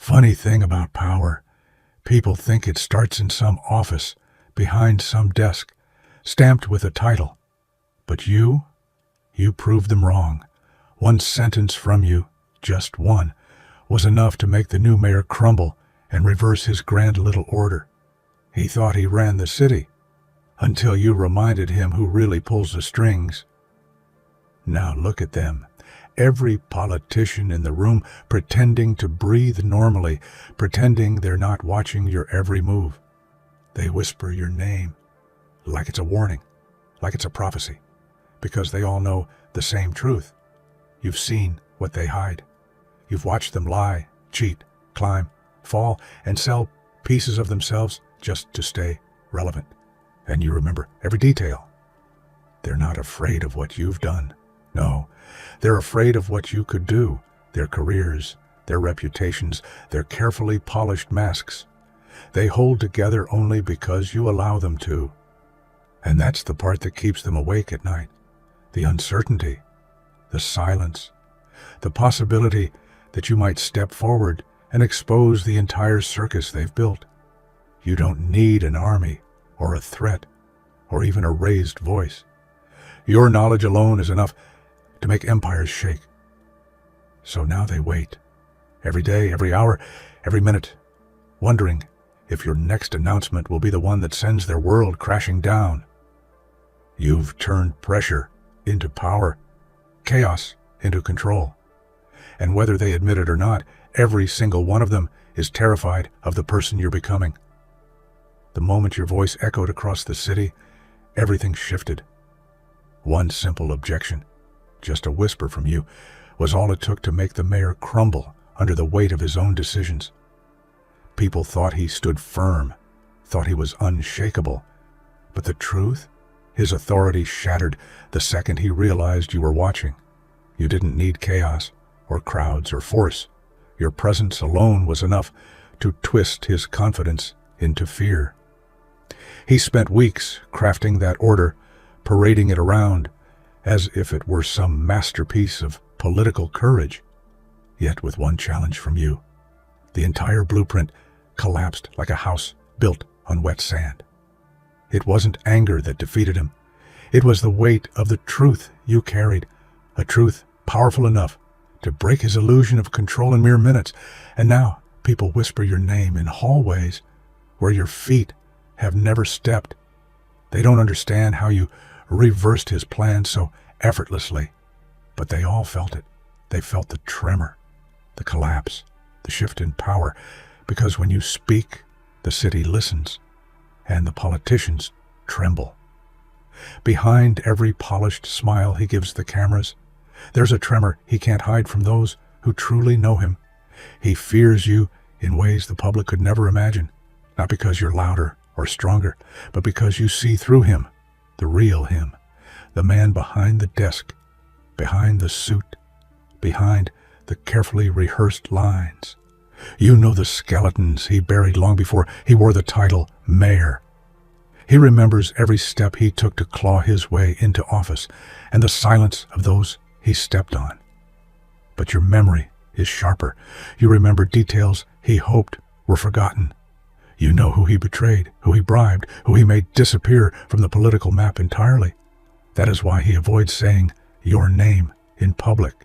Funny thing about power, people think it starts in some office, behind some desk, stamped with a title. But you proved them wrong. One sentence from you, just one, was enough to make the new mayor crumble and reverse his grand little order. He thought he ran the city, until you reminded him who really pulls the strings. Now look at them. Every politician in the room pretending to breathe normally, pretending they're not watching your every move. They whisper your name, like it's a warning, like it's a prophecy, because they all know the same truth. You've seen what they hide. You've watched them lie, cheat, climb, fall, and sell pieces of themselves just to stay relevant. And you remember every detail. They're not afraid of what you've done. No, they're afraid of what you could do, their careers, their reputations, their carefully polished masks. They hold together only because you allow them to. And that's the part that keeps them awake at night. The uncertainty, the silence, the possibility that you might step forward and expose the entire circus they've built. You don't need an army or a threat or even a raised voice. Your knowledge alone is enough to make empires shake. So now they wait, every day, every hour, every minute, wondering if your next announcement will be the one that sends their world crashing down. You've turned pressure into power, chaos into control. And whether they admit it or not, every single one of them is terrified of the person you're becoming. The moment your voice echoed across the city, everything shifted. One simple objection, just a whisper from you, was all it took to make the mayor crumble under the weight of his own decisions. People thought he stood firm, thought he was unshakable. But the truth? His authority shattered the second he realized you were watching. You didn't need chaos, or crowds, or force. Your presence alone was enough to twist his confidence into fear. He spent weeks crafting that order, parading it around, as if it were some masterpiece of political courage. Yet with one challenge from you, the entire blueprint collapsed like a house built on wet sand. It wasn't anger that defeated him. It was the weight of the truth you carried, a truth powerful enough to break his illusion of control in mere minutes. And now people whisper your name in hallways where your feet have never stepped. They don't understand how you reversed his plan so effortlessly, but they all felt it. They felt the tremor, the collapse, the shift in power, because when you speak, the city listens, and the politicians tremble. Behind every polished smile he gives the cameras, there's a tremor he can't hide from those who truly know him. He fears you in ways the public could never imagine, not because you're louder or stronger, but because you see through him, the real him, the man behind the desk, behind the suit, behind the carefully rehearsed lines. You know the skeletons he buried long before he wore the title mayor. He remembers every step he took to claw his way into office and the silence of those he stepped on. But your memory is sharper. You remember details he hoped were forgotten. You know who he betrayed, who he bribed, who he made disappear from the political map entirely. That is why he avoids saying your name in public.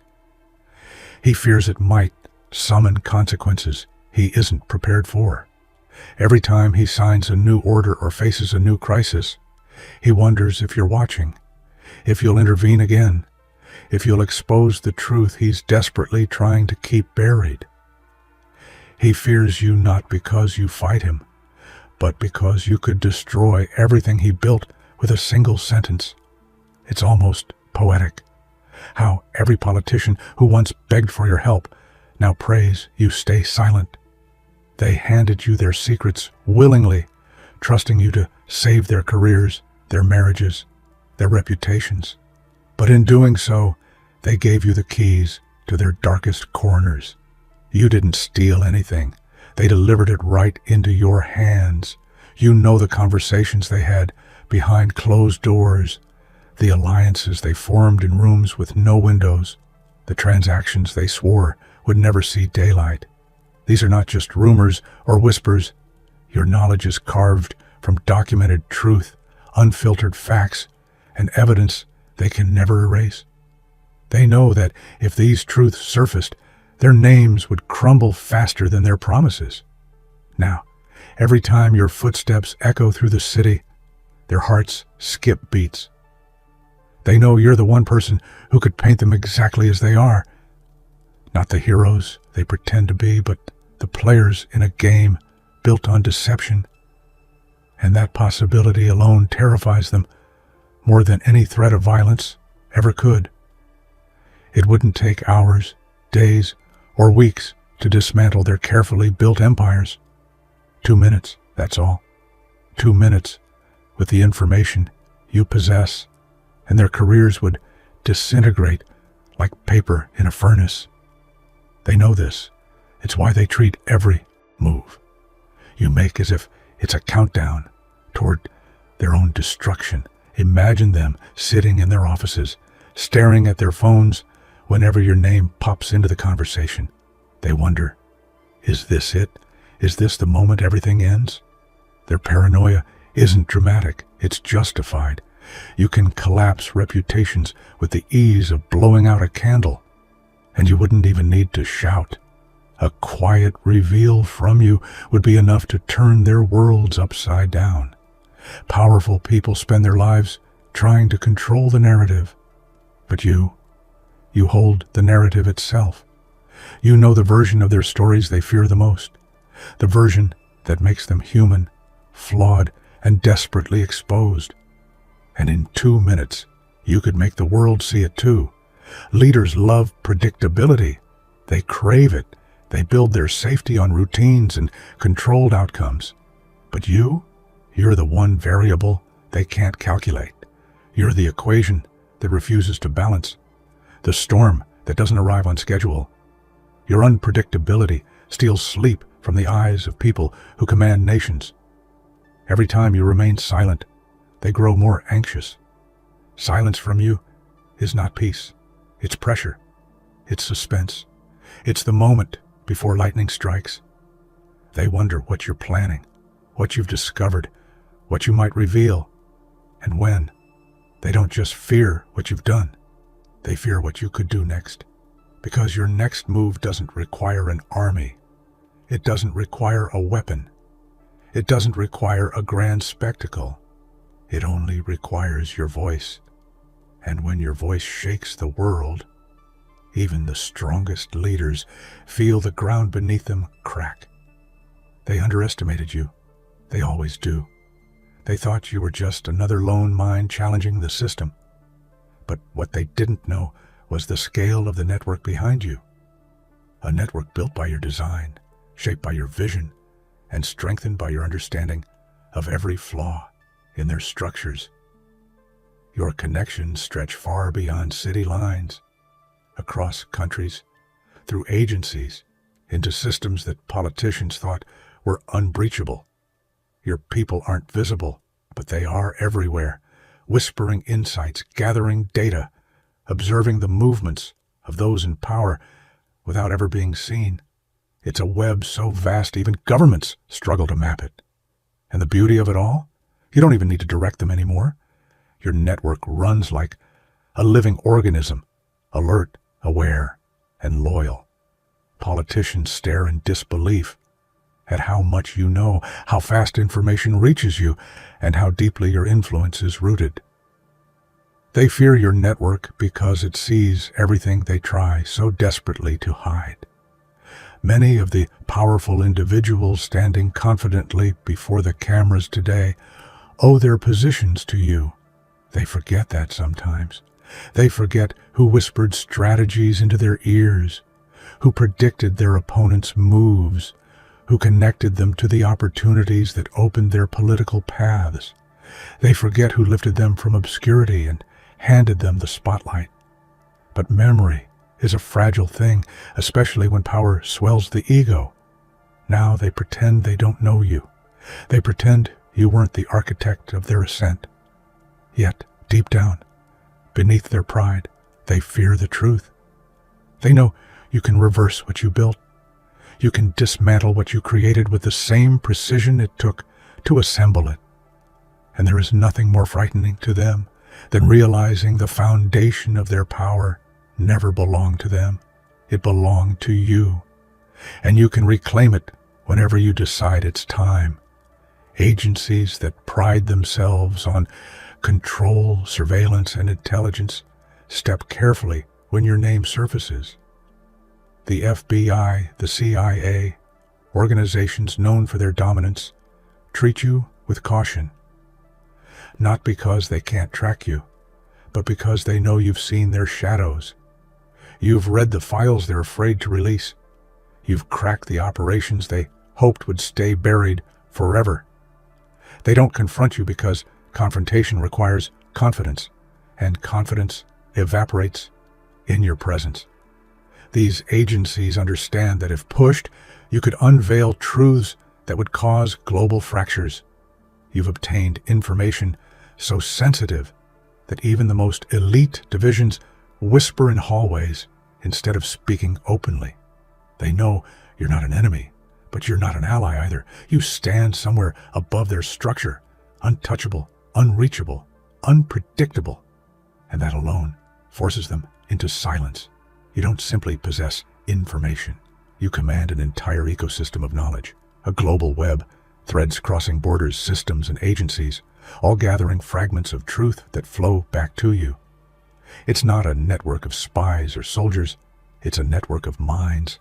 He fears it might summon consequences he isn't prepared for. Every time he signs a new order or faces a new crisis, he wonders if you're watching, if you'll intervene again, if you'll expose the truth he's desperately trying to keep buried. He fears you not because you fight him, but because you could destroy everything he built with a single sentence. It's almost poetic, how every politician who once begged for your help now prays you stay silent. They handed you their secrets willingly, trusting you to save their careers, their marriages, their reputations. But in doing so, they gave you the keys to their darkest corners. You didn't steal anything. They delivered it right into your hands. You know the conversations they had behind closed doors, the alliances they formed in rooms with no windows, the transactions they swore would never see daylight. These are not just rumors or whispers. Your knowledge is carved from documented truth, unfiltered facts, and evidence they can never erase. They know that if these truths surfaced, their names would crumble faster than their promises. Now, every time your footsteps echo through the city, their hearts skip beats. They know you're the one person who could paint them exactly as they are. Not the heroes they pretend to be, but the players in a game built on deception. And that possibility alone terrifies them more than any threat of violence ever could. It wouldn't take hours, days, or weeks to dismantle their carefully built empires. 2 minutes, that's all. 2 minutes with the information you possess, and their careers would disintegrate like paper in a furnace. They know this. It's why they treat every move you make as if it's a countdown toward their own destruction. Imagine them sitting in their offices, staring at their phones whenever your name pops into the conversation. They wonder, is this it? Is this the moment everything ends? Their paranoia isn't dramatic, it's justified. You can collapse reputations with the ease of blowing out a candle, and you wouldn't even need to shout. A quiet reveal from you would be enough to turn their worlds upside down. Powerful people spend their lives trying to control the narrative, but you hold the narrative itself. You know the version of their stories they fear the most, the version that makes them human, flawed, and desperately exposed. And in 2 minutes, you could make the world see it too. Leaders love predictability. They crave it. They build their safety on routines and controlled outcomes. But you're the one variable they can't calculate. You're the equation that refuses to balance, the storm that doesn't arrive on schedule. Your unpredictability steals sleep from the eyes of people who command nations. Every time you remain silent, they grow more anxious. Silence from you is not peace. It's pressure. It's suspense. It's the moment before lightning strikes. They wonder what you're planning, what you've discovered, what you might reveal, and when. They don't just fear what you've done. They fear what you could do next. Because your next move doesn't require an army. It doesn't require a weapon. It doesn't require a grand spectacle. It only requires your voice. And when your voice shakes the world, even the strongest leaders feel the ground beneath them crack. They underestimated you. They always do. They thought you were just another lone mind challenging the system. But what they didn't know was the scale of the network behind you. A network built by your design, shaped by your vision, and strengthened by your understanding of every flaw in their structures. Your connections stretch far beyond city lines, across countries, through agencies, into systems that politicians thought were unbreachable. Your people aren't visible, but they are everywhere, whispering insights, gathering data, observing the movements of those in power without ever being seen. It's a web so vast even governments struggle to map it. And the beauty of it all? You don't even need to direct them anymore. Your network runs like a living organism, alert, aware, and loyal. Politicians stare in disbelief at how much you know, how fast information reaches you, and how deeply your influence is rooted. They fear your network because it sees everything they try so desperately to hide. Many of the powerful individuals standing confidently before the cameras today owe their positions to you. They forget that sometimes. They forget who whispered strategies into their ears, who predicted their opponents' moves, who connected them to the opportunities that opened their political paths. They forget who lifted them from obscurity and handed them the spotlight. But memory is a fragile thing, especially when power swells the ego. Now they pretend they don't know you. They pretend you weren't the architect of their ascent. Yet, deep down, beneath their pride, they fear the truth. They know you can reverse what you built. You can dismantle what you created with the same precision it took to assemble it. And there is nothing more frightening to them than realizing the foundation of their power never belonged to them. It belonged to you. And you can reclaim it whenever you decide it's time. Agencies that pride themselves on control, surveillance, and intelligence step carefully when your name surfaces. The FBI, the CIA, organizations known for their dominance, treat you with caution. Not because they can't track you, but because they know you've seen their shadows. You've read the files they're afraid to release. You've cracked the operations they hoped would stay buried forever. They don't confront you because confrontation requires confidence, and confidence evaporates in your presence. These agencies understand that if pushed, you could unveil truths that would cause global fractures. You've obtained information so sensitive that even the most elite divisions whisper in hallways instead of speaking openly. They know you're not an enemy, but you're not an ally either. You stand somewhere above their structure, untouchable, unreachable, unpredictable, and that alone forces them into silence. You don't simply possess information. You command an entire ecosystem of knowledge, a global web, threads crossing borders, systems, and agencies, all gathering fragments of truth that flow back to you. It's not a network of spies or soldiers. It's a network of minds,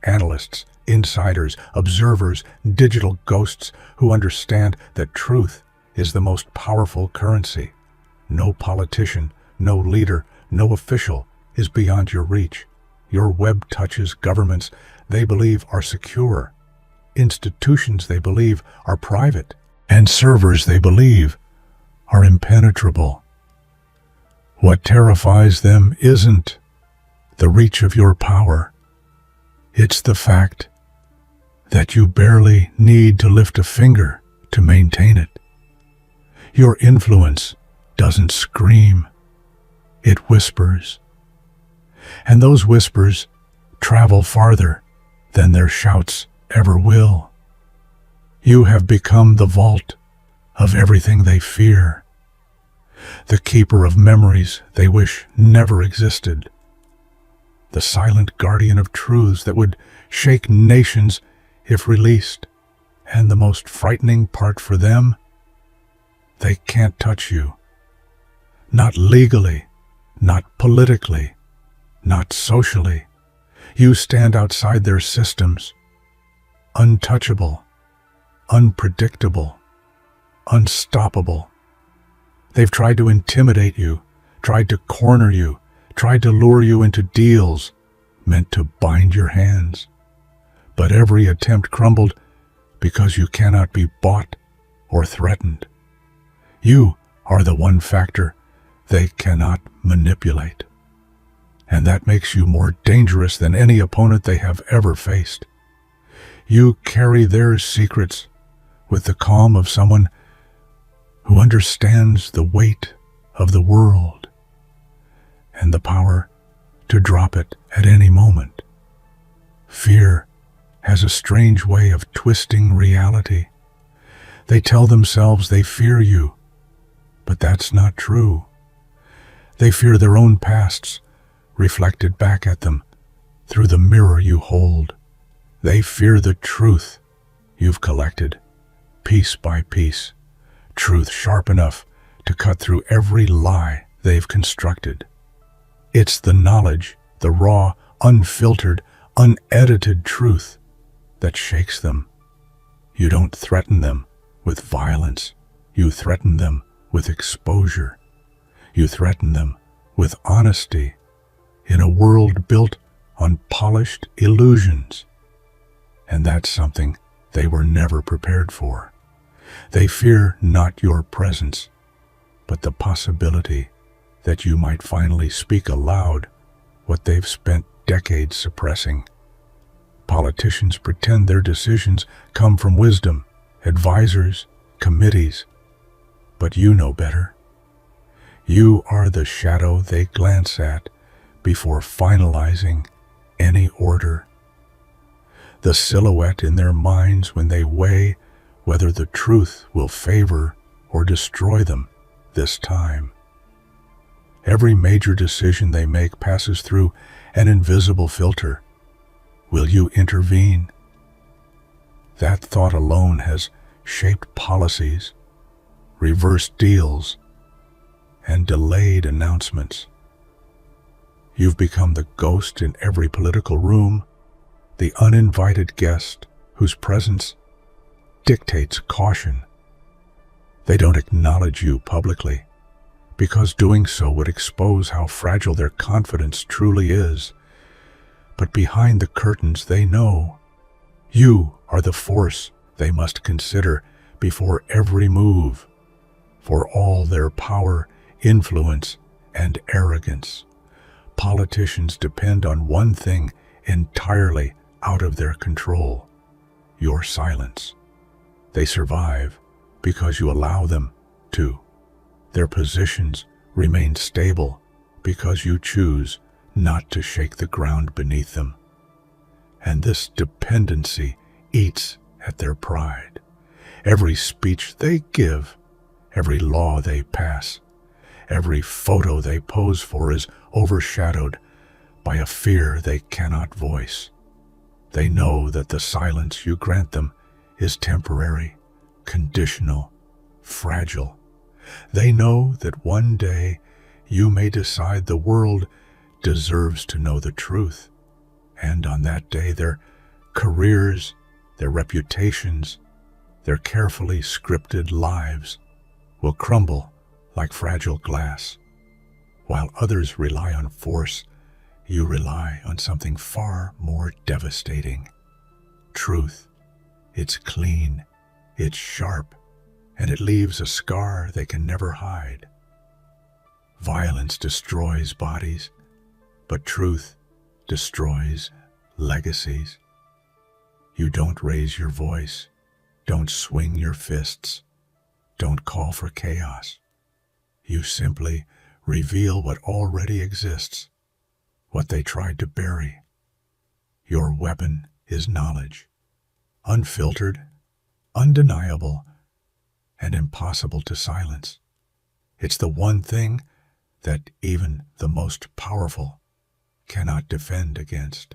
analysts, insiders, observers, digital ghosts who understand that truth is the most powerful currency. No politician, no leader, no official is beyond your reach. Your web touches governments they believe are secure, institutions they believe are private, and servers they believe are impenetrable. What terrifies them isn't the reach of your power. It's the fact that you barely need to lift a finger to maintain it. Your influence doesn't scream, it whispers. And those whispers travel farther than their shouts ever will. You have become the vault of everything they fear, the keeper of memories they wish never existed, the silent guardian of truths that would shake nations if released. And the most frightening part for them, they can't touch you. Not legally, not politically, not socially. You stand outside their systems, untouchable, unpredictable, unstoppable. They've tried to intimidate you, tried to corner you, tried to lure you into deals meant to bind your hands. But every attempt crumbled because you cannot be bought or threatened. You are the one factor they cannot manipulate. And that makes you more dangerous than any opponent they have ever faced. You carry their secrets with the calm of someone who understands the weight of the world and the power to drop it at any moment. Fear has a strange way of twisting reality. They tell themselves they fear you, but that's not true. They fear their own pasts reflected back at them through the mirror you hold. They fear the truth you've collected, piece by piece, truth sharp enough to cut through every lie they've constructed. It's the knowledge, the raw, unfiltered, unedited truth that shakes them. You don't threaten them with violence. You threaten them with exposure. You threaten them with honesty in a world built on polished illusions. And that's something they were never prepared for. They fear not your presence, but the possibility that you might finally speak aloud what they've spent decades suppressing. Politicians pretend their decisions come from wisdom, advisors, committees, but you know better. You are the shadow they glance at before finalizing any order. the silhouette in their minds when they weigh whether the truth will favor or destroy them this time. Every major decision they make passes through an invisible filter. Will you intervene? That thought alone has shaped policies, reversed deals, and delayed announcements. You've become the ghost in every political room, the uninvited guest whose presence dictates caution. They don't acknowledge you publicly, because doing so would expose how fragile their confidence truly is. But behind the curtains they know you are the force they must consider before every move. For all their power, influence, and arrogance, politicians depend on one thing entirely out of their control: your silence. They survive because you allow them to. Their positions remain stable because you choose not to shake the ground beneath them. And this dependency eats at their pride. Every speech they give, every law they pass, every photo they pose for is overshadowed by a fear they cannot voice. They know that the silence you grant them is temporary, conditional, fragile. They know that one day you may decide the world deserves to know the truth, and on that day their careers, their reputations, their carefully scripted lives will crumble like fragile glass. While others rely on force, you rely on something far more devastating: truth. It's clean, it's sharp, and it leaves a scar they can never hide. Violence destroys bodies, but truth destroys legacies. You don't raise your voice, don't swing your fists, don't call for chaos. You simply reveal what already exists, what they tried to bury. Your weapon is knowledge, unfiltered, undeniable, and impossible to silence. It's the one thing that even the most powerful cannot defend against.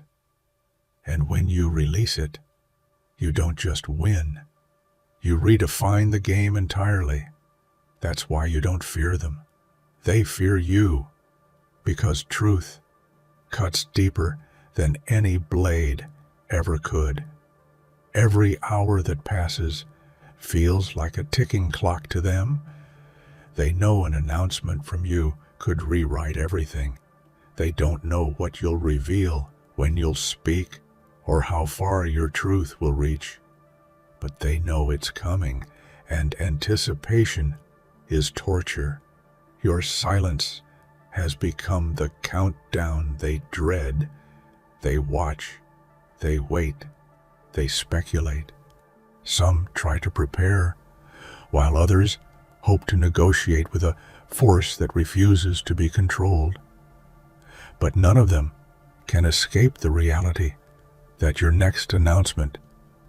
And when you release it, you don't just win, you redefine the game entirely. That's why you don't fear them. They fear you, because truth cuts deeper than any blade ever could. Every hour that passes feels like a ticking clock to them. They know an announcement from you could rewrite everything. They don't know what you'll reveal, when you'll speak, or how far your truth will reach. But they know it's coming, and anticipation is torture. Your silence has become the countdown they dread. They watch, they wait, they speculate. Some try to prepare, while others hope to negotiate with a force that refuses to be controlled. But none of them can escape the reality that your next announcement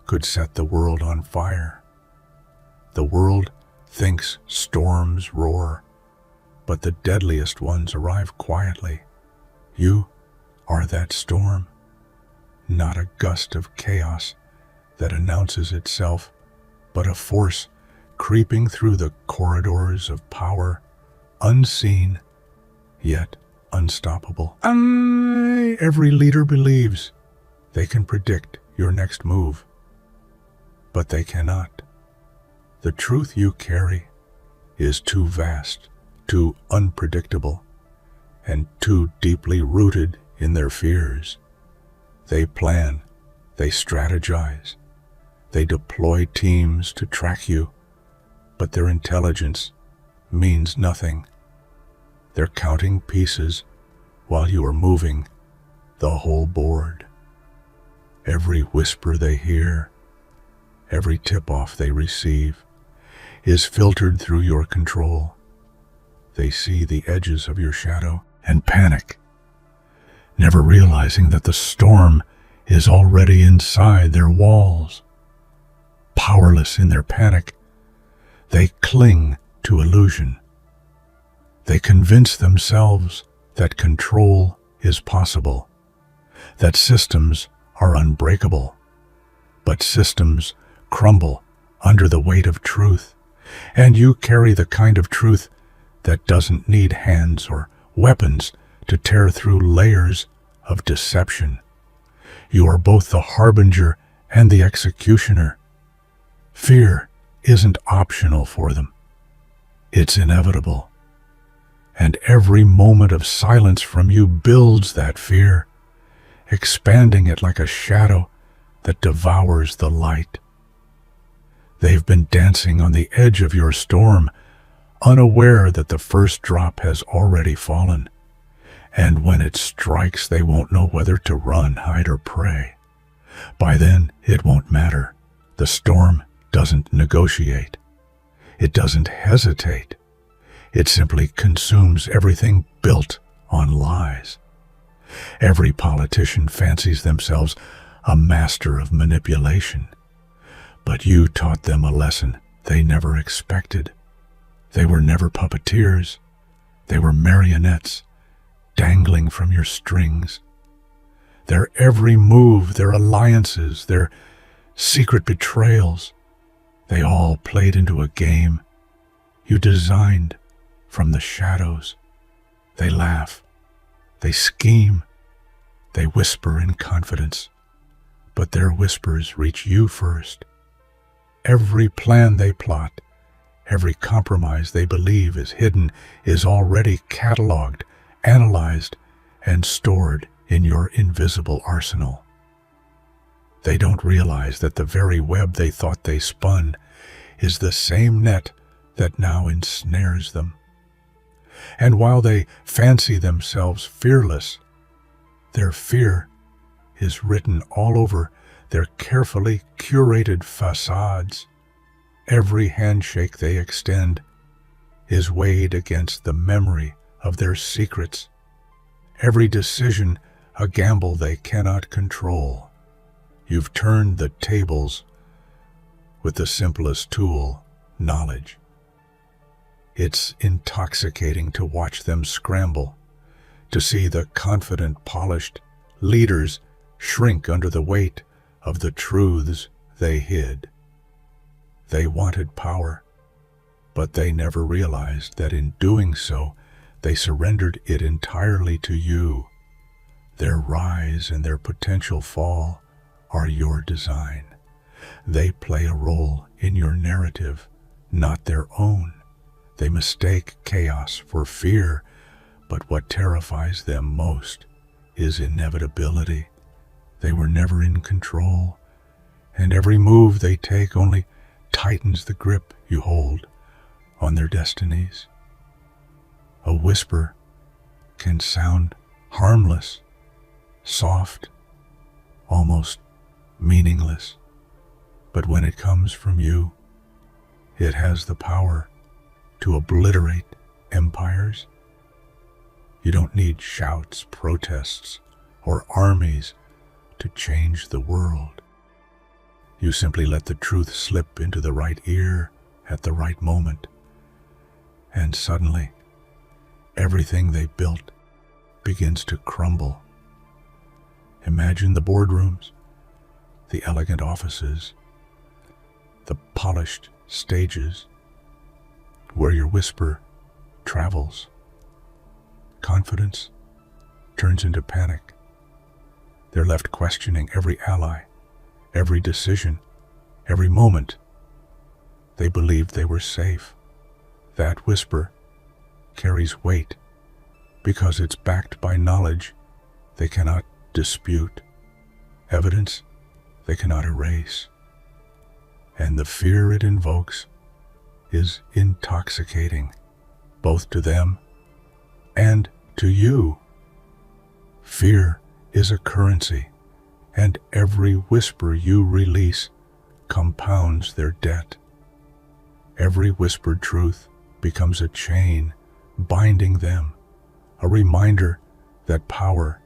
could set the world on fire. The world thinks storms roar, but the deadliest ones arrive quietly. You are that storm, not a gust of chaos that announces itself, but a force creeping through the corridors of power, unseen, yet unstoppable. Every leader believes they can predict your next move, but they cannot. The truth you carry is too vast, too unpredictable, and too deeply rooted in their fears. They plan, they strategize, they deploy teams to track you, but their intelligence means nothing. They're counting pieces while you are moving the whole board. Every whisper they hear, every tip-off they receive, is filtered through your control. They see the edges of your shadow and panic, never realizing that the storm is already inside their walls. Powerless in their panic, they cling to illusion. They convince themselves that control is possible, that systems are unbreakable. But systems crumble under the weight of truth, and you carry the kind of truth that doesn't need hands or weapons to tear through layers of deception. You are both the harbinger and the executioner. Fear isn't optional for them. It's inevitable. And every moment of silence from you builds that fear, expanding it like a shadow that devours the light. They've been dancing on the edge of your storm, unaware that the first drop has already fallen. And when it strikes, they won't know whether to run, hide, or pray. By then, it won't matter. The storm doesn't negotiate. It doesn't hesitate. It simply consumes everything built on lies. Every politician fancies themselves a master of manipulation. But you taught them a lesson they never expected. They were never puppeteers. They were marionettes, dangling from your strings. Their every move, their alliances, their secret betrayals, they all played into a game you designed from the shadows. They laugh, they scheme, they whisper in confidence, but their whispers reach you first. Every plan they plot, every compromise they believe is hidden, is already cataloged, analyzed, and stored in your invisible arsenal. They don't realize that the very web they thought they spun is the same net that now ensnares them. And while they fancy themselves fearless, their fear is written all over their carefully curated facades. Every handshake they extend is weighed against the memory of their secrets. Every decision a gamble they cannot control. You've turned the tables with the simplest tool, knowledge. It's intoxicating to watch them scramble, to see the confident, polished leaders shrink under the weight of the truths they hid. They wanted power, but they never realized that in doing so, they surrendered it entirely to you. Their rise and their potential fall are your design. They play a role in your narrative, not their own. They mistake chaos for fear, but what terrifies them most is inevitability. They were never in control, and every move they take only tightens the grip you hold on their destinies. A whisper can sound harmless, soft, almost meaningless, but when it comes from you, it has the power to obliterate empires. You don't need shouts, protests, or armies to change the world. You simply let the truth slip into the right ear at the right moment, and suddenly, everything they built begins to crumble. Imagine the boardrooms, the elegant offices, the polished stages where your whisper travels. Confidence turns into panic. They're left questioning every ally, every decision, every moment. They believed they were safe. That whisper carries weight because it's backed by knowledge they cannot dispute, evidence they cannot erase. And the fear it invokes is intoxicating, both to them and to you. Fear is a currency, and every whisper you release compounds their debt. Every whispered truth becomes a chain binding them, a reminder that power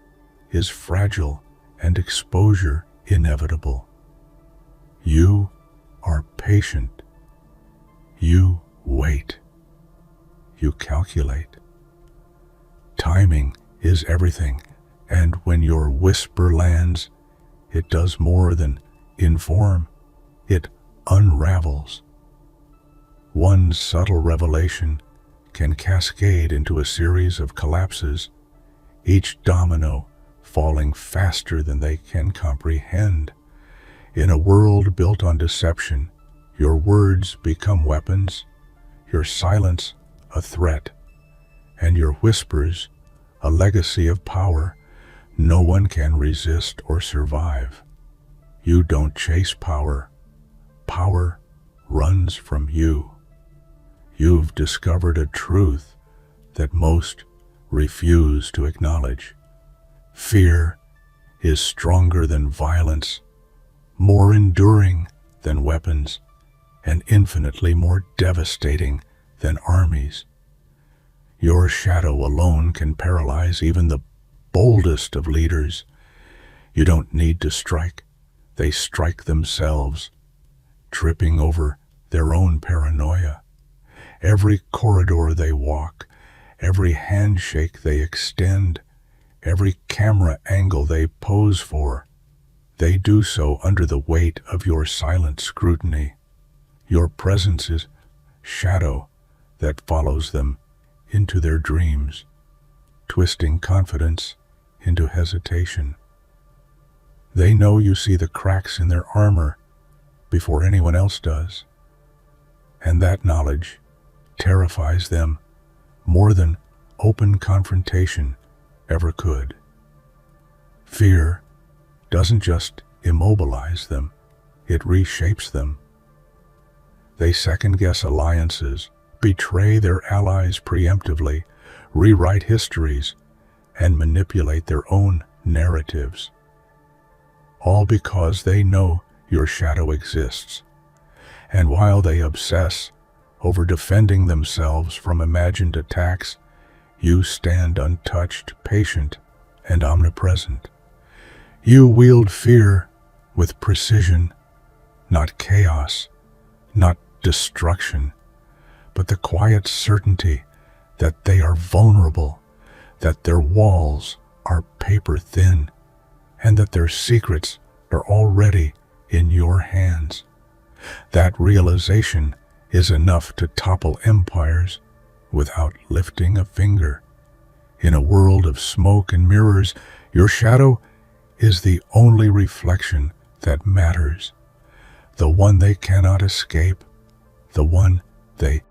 is fragile and exposure inevitable. You are patient. You wait. You calculate. Timing is everything, and when your whisper lands, it does more than inform, it unravels. One subtle revelation can cascade into a series of collapses, each domino falling faster than they can comprehend. In a world built on deception, your words become weapons, your silence a threat, and your whispers a legacy of power no one can resist or survive. You don't chase power. Power runs from you. You've discovered a truth that most refuse to acknowledge. Fear is stronger than violence, more enduring than weapons, and infinitely more devastating than armies. Your shadow alone can paralyze even the boldest of leaders. You don't need to strike. They strike themselves, tripping over their own paranoia. Every corridor they walk, every handshake they extend, every camera angle they pose for, they do so under the weight of your silent scrutiny. Your presence is shadow that follows them into their dreams, twisting confidence into hesitation. They know you see the cracks in their armor before anyone else does, and that knowledge terrifies them more than open confrontation ever could. Fear doesn't just immobilize them, it reshapes them. They second-guess alliances, betray their allies preemptively, rewrite histories, and manipulate their own narratives. All because they know your shadow exists. And while they obsess over defending themselves from imagined attacks, you stand untouched, patient, and omnipresent. You wield fear with precision, not chaos, not destruction, but the quiet certainty that they are vulnerable, that their walls are paper thin, and that their secrets are already in your hands. That realization is enough to topple empires without lifting a finger. In a world of smoke and mirrors, your shadow is the only reflection that matters, the one they cannot escape, the one they